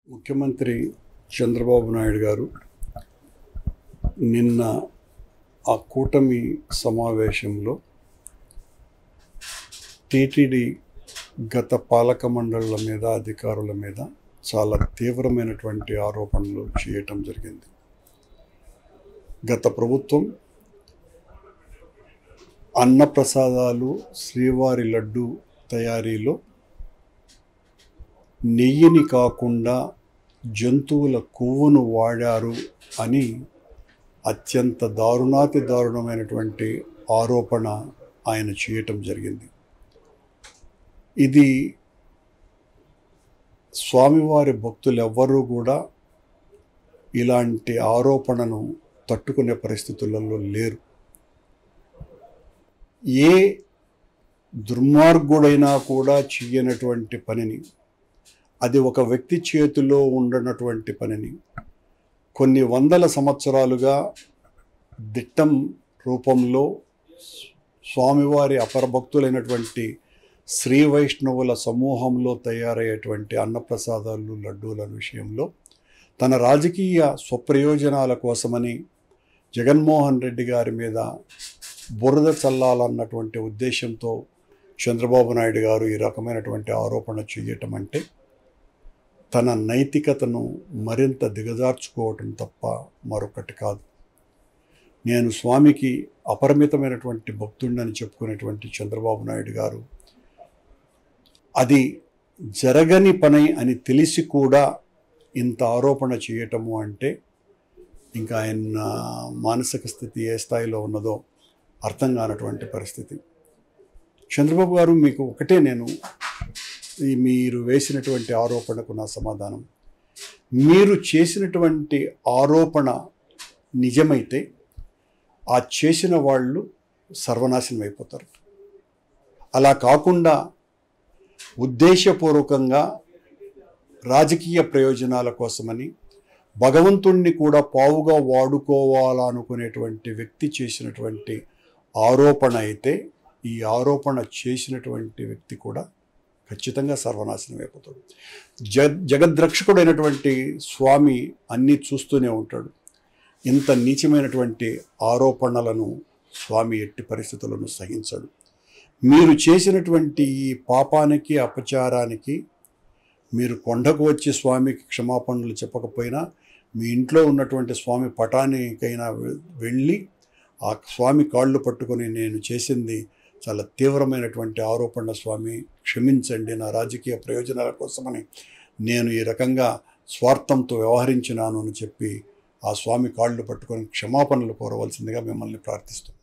ముఖ్యమంత్రి చంద్రబాబు నాయుడు గారు నిన్న ఆ కూటమి సమావేశంలో టీటీడీ గత పాలక మండళ్ల మీద అధికారుల మీద చాలా తీవ్రమైనటువంటి ఆరోపణలు చేయటం జరిగింది. గత ప్రభుత్వం అన్నప్రసాదాలు శ్రీవారి లడ్డు తయారీలో నెయ్యిని కాకుండా జంతువుల కొవ్వును వాడారు అని అత్యంత దారుణాతి దారుణమైనటువంటి ఆరోపణ ఆయన చేయటం జరిగింది. ఇది స్వామివారి భక్తులెవ్వరూ కూడా ఇలాంటి ఆరోపణను తట్టుకునే పరిస్థితులలో లేరు. ఏ దుర్మార్గుడైనా కూడా చేయనటువంటి పనిని, అది ఒక వ్యక్తి చేతిలో ఉండనటువంటి పనిని కొన్ని వందల సంవత్సరాలుగా దిట్టం రూపంలో స్వామివారి అపరభక్తులైనటువంటి శ్రీ వైష్ణవుల సమూహంలో తయారయ్యేటువంటి అన్నప్రసాదాలు లడ్డూల విషయంలో తన రాజకీయ స్వప్రయోజనాల కోసమని జగన్మోహన్ రెడ్డి గారి మీద బురద చల్లాలన్నటువంటి ఉద్దేశంతో చంద్రబాబు నాయుడు గారు ఈ రకమైనటువంటి ఆరోపణ చేయటం అంటే తన నైతికతను మరింత దిగజార్చుకోవటం తప్ప మరొకటి కాదు. నేను స్వామికి అపరిమితమైనటువంటి భక్తుడిని చెప్పుకునేటువంటి చంద్రబాబు నాయుడు గారు అది జరగని పని అని తెలిసి కూడా ఇంత ఆరోపణ చేయటము అంటే ఇంకా ఆయన మానసిక స్థితి ఏ స్థాయిలో ఉన్నదో అర్థం కానటువంటి పరిస్థితి. చంద్రబాబు గారు, మీకు ఒకటే నేను మీరు వేసినటువంటి ఆరోపణకు నా సమాధానం, మీరు చేసినటువంటి ఆరోపణ నిజమైతే ఆ చేసిన వాళ్ళు సర్వనాశనం అయిపోతారు. అలా కాకుండా ఉద్దేశపూర్వకంగా రాజకీయ ప్రయోజనాల కోసమని భగవంతుణ్ణి కూడా పావుగా వాడుకోవాలనుకునేటువంటి వ్యక్తి చేసినటువంటి ఆరోపణ అయితే ఈ ఆరోపణ చేసినటువంటి వ్యక్తి కూడా ఖచ్చితంగా సర్వనాశనం అయిపోతాడు. జగద్రక్షకుడైనటువంటి స్వామి అన్నీ చూస్తూనే ఉంటాడు. ఇంత నీచమైనటువంటి ఆరోపణలను స్వామి ఎట్టి పరిస్థితులను సహించడు. మీరు చేసినటువంటి ఈ పాపానికి అపచారానికి మీరు కొండకు వచ్చి స్వామికి క్షమాపణలు చెప్పకపోయినా మీ ఇంట్లో ఉన్నటువంటి స్వామి పటానికైనా వెళ్ళి ఆ స్వామి కాళ్ళు పట్టుకొని నేను చేసింది చాలా తీవ్రమైనటువంటి ఆరోపణ స్వామి, క్షమించండి, నా రాజకీయ ప్రయోజనాల కోసమని నేను ఈ రకంగా స్వార్థంతో వ్యవహరించినాను అని చెప్పి ఆ స్వామి కాళ్ళు పట్టుకొని క్షమాపణలు కోరవలసిందిగా మిమ్మల్ని ప్రార్థిస్తున్నాను.